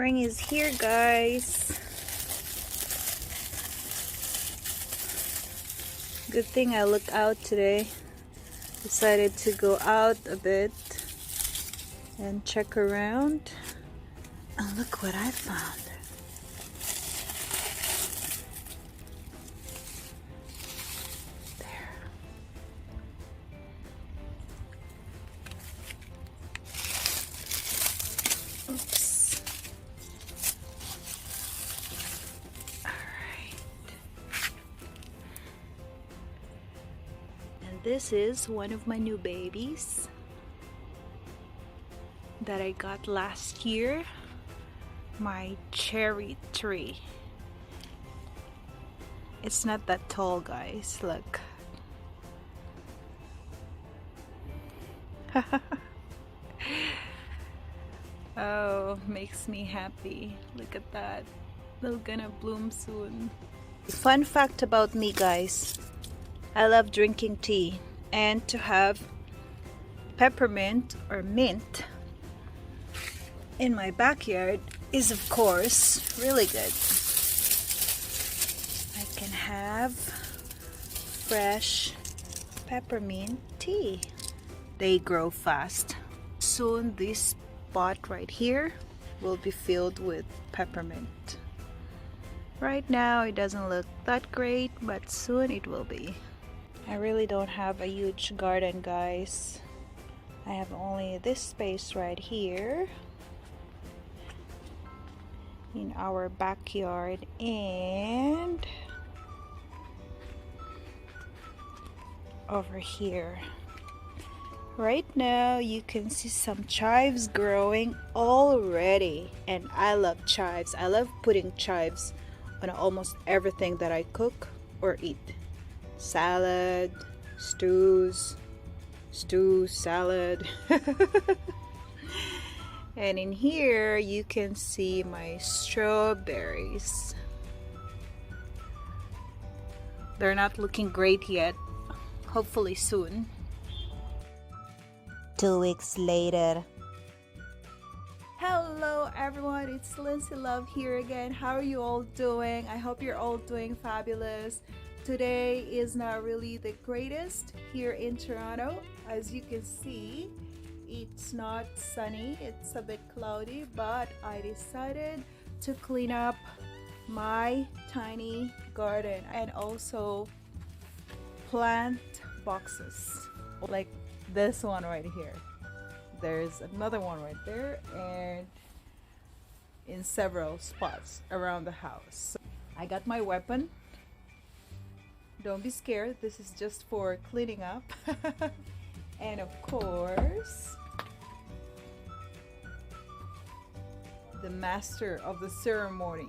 Spring is here, guys. Good thing I looked out today. Decided to go out a bit and check around. And look what I found. Oops. Alright. And this is one of my new babies that I got last year. My cherry tree. It's not that tall, guys. Look. Oh, makes me happy. Look at that. They're gonna bloom soon. Fun fact about me, guys. I love drinking tea, and to have peppermint or mint in my backyard is of course really good. I can have fresh peppermint tea. They grow fast. Soon this pot right here will be filled with peppermint. Right now it doesn't look that great, but soon it will be. I really don't have a huge garden, guys. I have only this space right here in our backyard, and over here. Right now you can see some chives growing already, and I love chives. I love putting chives on almost everything that I cook or eat. Salad, stews, salad. And in here you can see my strawberries. They're not looking great yet. Hopefully soon. 2 weeks later. Hello everyone, it's Lynceeluv here again. How are you all doing? I hope you're all doing fabulous. Today is not really the greatest here in Toronto. As you can see, it's not sunny, it's a bit cloudy, but I decided to clean up my tiny garden and also plant boxes like this one right here. There's another one right there, and in several spots around the house. I got my weapon. Don't be scared, this is just for cleaning up. And of course, the master of the ceremony.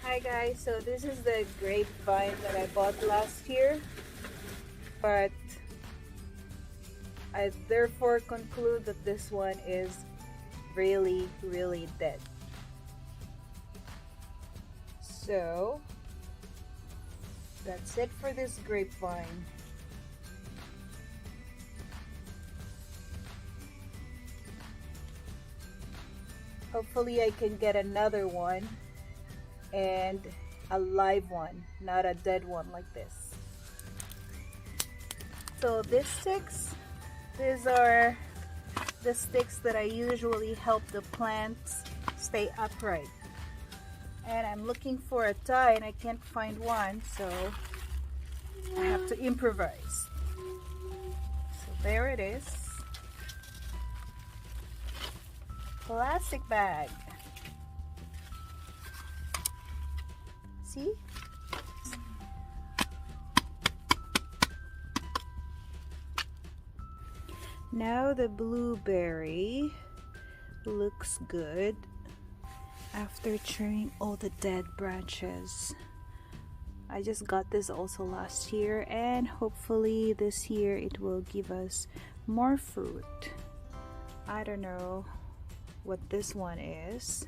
Hi guys, so this is the grapevine that I bought last year, but I therefore conclude that this one is really dead. So that's it for this grapevine. Hopefully I can get another one, and a live one, not a dead one like this. So these are the sticks that I usually help the plants stay upright. And I'm looking for a tie and I can't find one, so I have to improvise. So there it is. Plastic bag. See? Now the blueberry looks good after trimming all the dead branches. I just got this also last year, and hopefully this year it will give us more fruit. I don't know what this one is.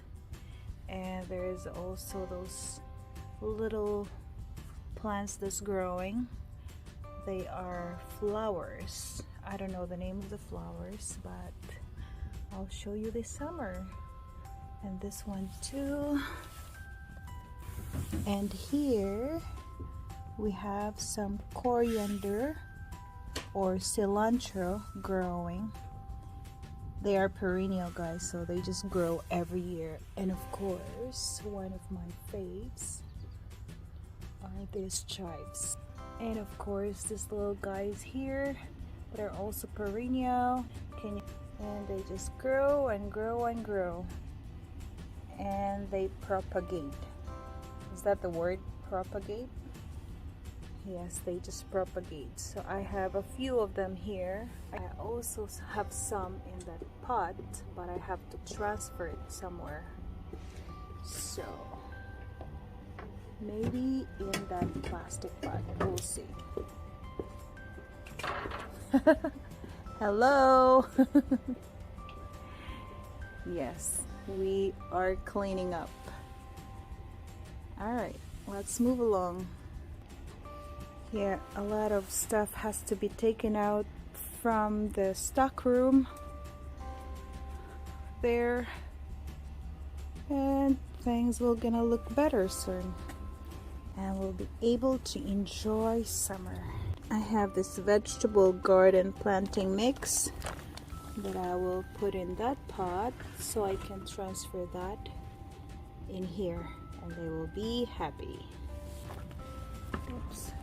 And there's also those little plants that's growing. They are flowers. I don't know the name of the flowers, but I'll show you this summer. And this one too. And here we have some coriander or cilantro growing. They are perennial, guys, so they just grow every year. And of course, one of my faves are these chives. And of course, these little guys here that are also perennial. And they just grow and grow and grow. And they propagate. Is that the word, propagate? Yes, they just propagate. So I have a few of them here. I also have some in that pot, but I have to transfer it somewhere. So maybe in that plastic pot, we'll see. Hello. Yes, we are cleaning up. All right, let's move along. Yeah, a lot of stuff has to be taken out from the stock room there, and things will gonna look better soon, and we'll be able to enjoy summer. I have this vegetable garden planting mix that I will put in that pot so I can transfer that in here, and they will be happy. Oops.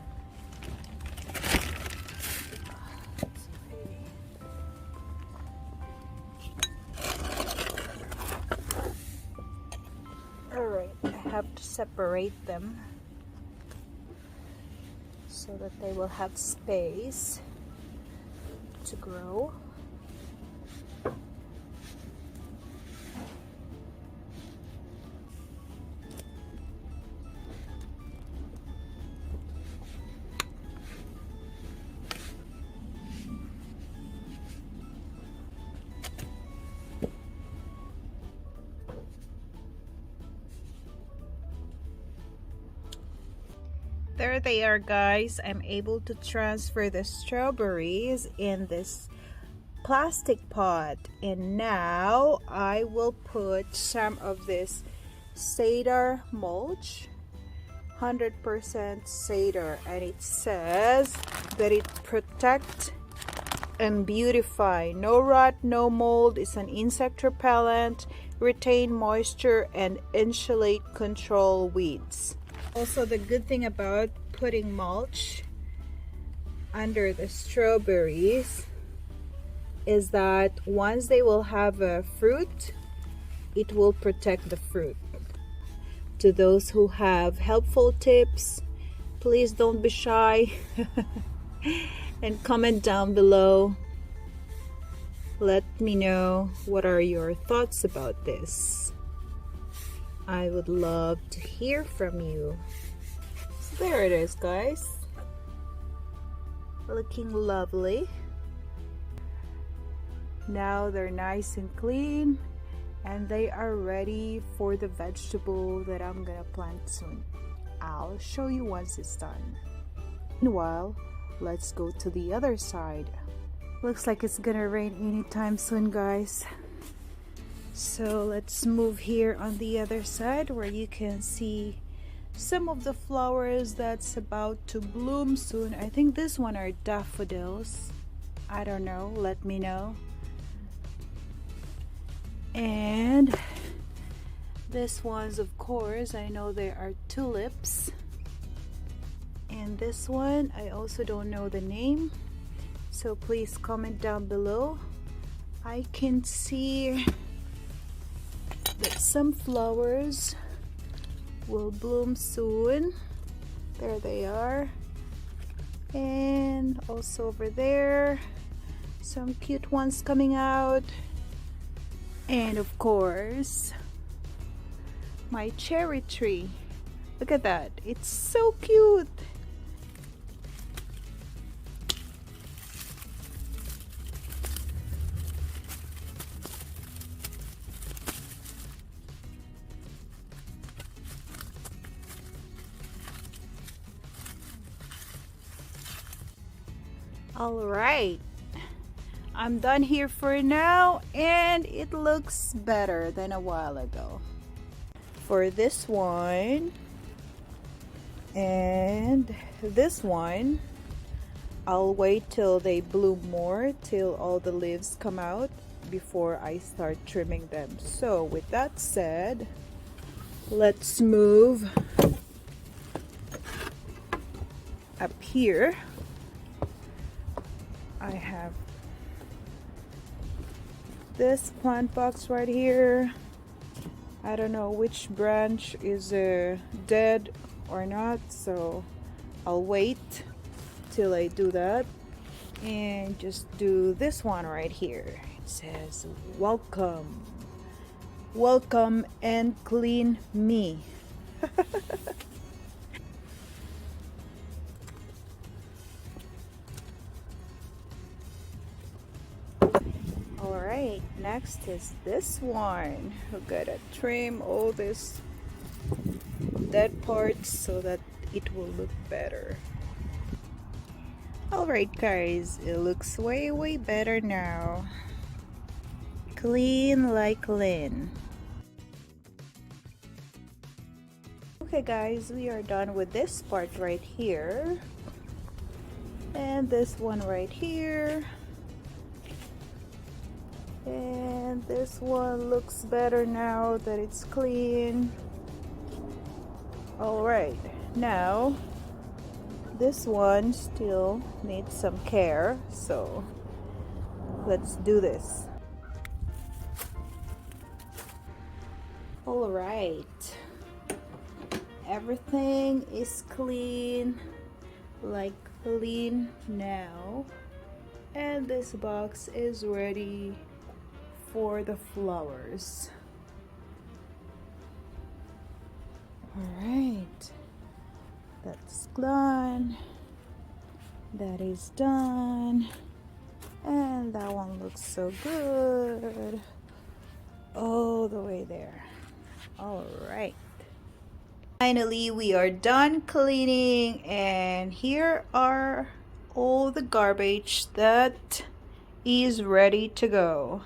Alright, I have to separate them so that they will have space to grow. There they are, guys. I'm able to transfer the strawberries in this plastic pot, and now I will put some of this cedar mulch, 100% cedar, and it says that it protects and beautify, no rot, no mold, it's an insect repellent, retain moisture, and insulate, control weeds. Also, the good thing about putting mulch under the strawberries is that once they will have a fruit, it will protect the fruit. To those who have helpful tips, please don't be shy and comment down below. Let me know what are your thoughts about this. I would love to hear from you. So there it is, guys. Looking lovely. Now they're nice and clean, and they are ready for the vegetable that I'm gonna plant soon. I'll show you once it's done. Meanwhile, let's go to the other side. Looks like it's gonna rain anytime soon, guys. So let's move here on the other side where you can see some of the flowers that's about to bloom soon. I think this one are daffodils. I don't know, let me know. And this one's, of course, I know they are tulips. And this one, I also don't know the name, so please comment down below. I can see that some flowers will bloom soon. There they are. And also over there, some cute ones coming out. And of course, my cherry tree. Look at that, it's so cute. All right, I'm done here for now, and it looks better than a while ago. For this one and this one, I'll wait till they bloom more, till all the leaves come out before I start trimming them. So with that said, let's move up here. I have this plant box right here. I don't know which branch is dead or not, so I'll wait till I do that and just do this one right here. It says welcome, welcome and clean me. Alright, next is this one. We're gonna trim all this dead parts so that it will look better. Alright guys, it looks way better now. Clean like Lynn. Okay guys, we are done with this part right here. And this one right here. And this one looks better now that it's clean. Alright, now this one still needs some care, so let's do this. Alright, everything is clean like Lynn now, and this box is ready for the flowers. Alright, that's done, that is done, and that one looks so good all the way there. Alright, finally we are done cleaning, and here are all the garbage that is ready to go.